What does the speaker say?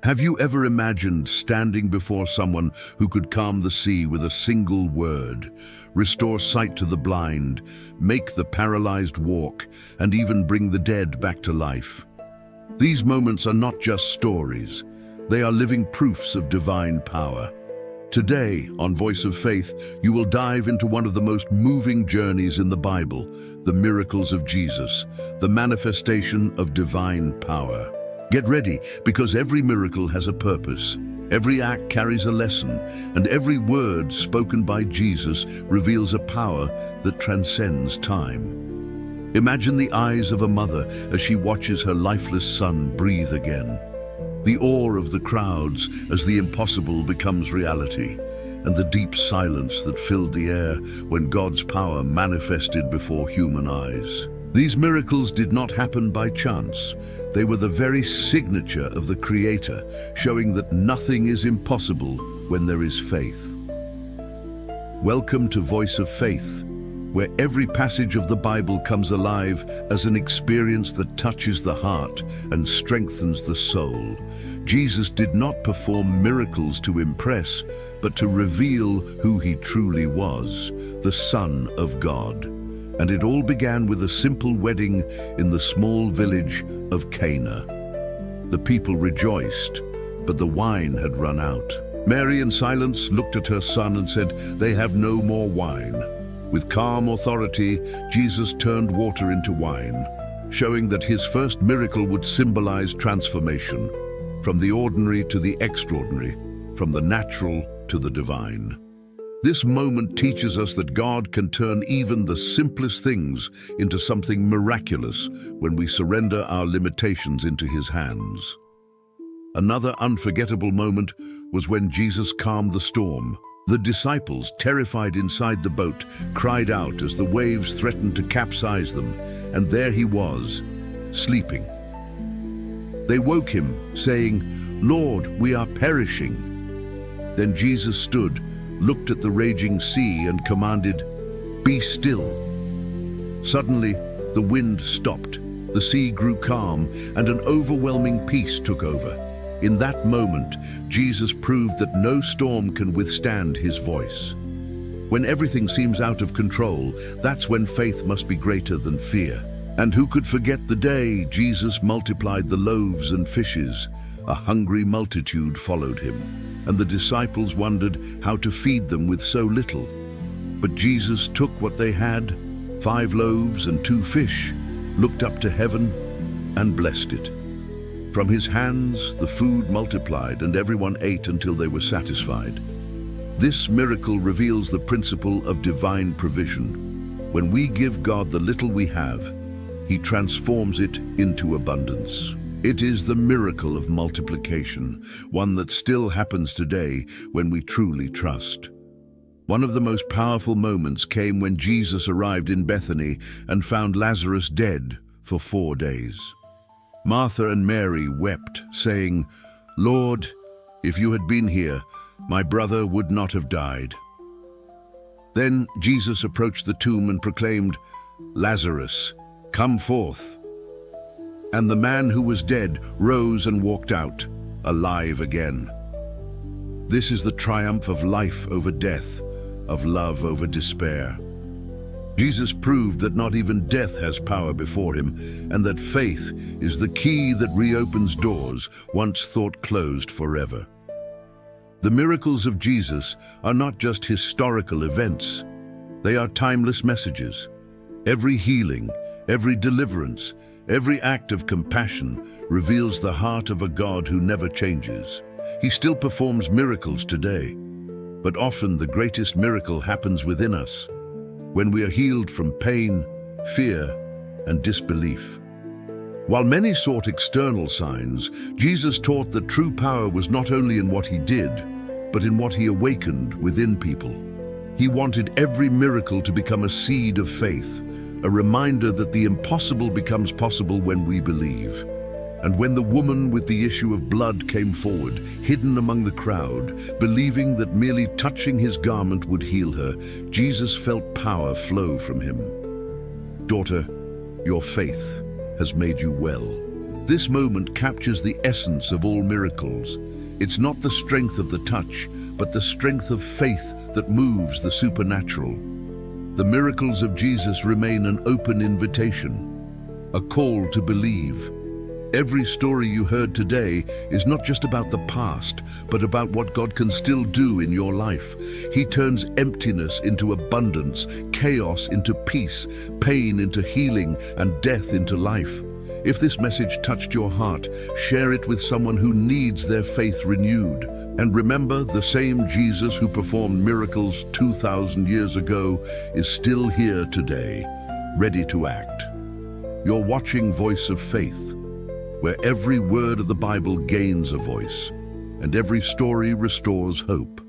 Have you ever imagined standing before someone who could calm the sea with a single word, restore sight to the blind, make the paralyzed walk, and even bring the dead back to life? These moments are not just stories. They are living proofs of divine power. Today, on Voice of Faith, you will dive into one of the most moving journeys in the Bible, the miracles of Jesus, the manifestation of divine power. Get ready, because every miracle has a purpose. Every act carries a lesson, and every word spoken by Jesus reveals a power that transcends time. Imagine the eyes of a mother as she watches her lifeless son breathe again. The awe of the crowds as the impossible becomes reality, and the deep silence that filled the air when God's power manifested before human eyes. These miracles did not happen by chance. They were the very signature of the Creator, showing that nothing is impossible when there is faith. Welcome to Voice of Faith, where every passage of the Bible comes alive as an experience that touches the heart and strengthens the soul. Jesus did not perform miracles to impress, but to reveal who he truly was, the Son of God. And it all began with a simple wedding in the small village of Cana. The people rejoiced, but the wine had run out. Mary, in silence, looked at her son and said, "They have no more wine." With calm authority, Jesus turned water into wine, showing that his first miracle would symbolize transformation, from the ordinary to the extraordinary, from the natural to the divine. This moment teaches us that God can turn even the simplest things into something miraculous when we surrender our limitations into his hands. Another unforgettable moment was when Jesus calmed the storm. The disciples, terrified inside the boat, cried out as the waves threatened to capsize them, and there he was, sleeping. They woke him, saying, "Lord, we are perishing." Then Jesus stood, looked at the raging sea and commanded, "Be still." Suddenly, the wind stopped, the sea grew calm, and an overwhelming peace took over. In that moment, Jesus proved that no storm can withstand his voice. When everything seems out of control, that's when faith must be greater than fear. And who could forget the day Jesus multiplied the loaves and fishes? A hungry multitude followed him, and the disciples wondered how to feed them with so little. But Jesus took what they had, 5 loaves and 2 fish, looked up to heaven and blessed it. From his hands, the food multiplied, and everyone ate until they were satisfied. This miracle reveals the principle of divine provision. When we give God the little we have, he transforms it into abundance. It is the miracle of multiplication, one that still happens today when we truly trust. One of the most powerful moments came when Jesus arrived in Bethany and found Lazarus dead for 4 days. Martha and Mary wept, saying, "Lord, if you had been here, my brother would not have died." Then Jesus approached the tomb and proclaimed, "Lazarus, come forth." And the man who was dead rose and walked out, alive again. This is the triumph of life over death, of love over despair. Jesus proved that not even death has power before him, and that faith is the key that reopens doors once thought closed forever. The miracles of Jesus are not just historical events. They are timeless messages. Every healing, every deliverance, every act of compassion reveals the heart of a God who never changes. He still performs miracles today, but often the greatest miracle happens within us, when we are healed from pain, fear, and disbelief. While many sought external signs, Jesus taught that true power was not only in what he did, but in what he awakened within people. He wanted every miracle to become a seed of faith, a reminder that the impossible becomes possible when we believe. And when the woman with the issue of blood came forward, hidden among the crowd, believing that merely touching his garment would heal her, Jesus felt power flow from him. "Daughter, your faith has made you well." This moment captures the essence of all miracles. It's not the strength of the touch, but the strength of faith that moves the supernatural. The miracles of Jesus remain an open invitation, a call to believe. Every story you heard today is not just about the past, but about what God can still do in your life. He turns emptiness into abundance, chaos into peace, pain into healing, and death into life. If this message touched your heart, share it with someone who needs their faith renewed. And remember, the same Jesus who performed miracles 2,000 years ago is still here today, ready to act. You're watching Voice of Faith, where every word of the Bible gains a voice, and every story restores hope.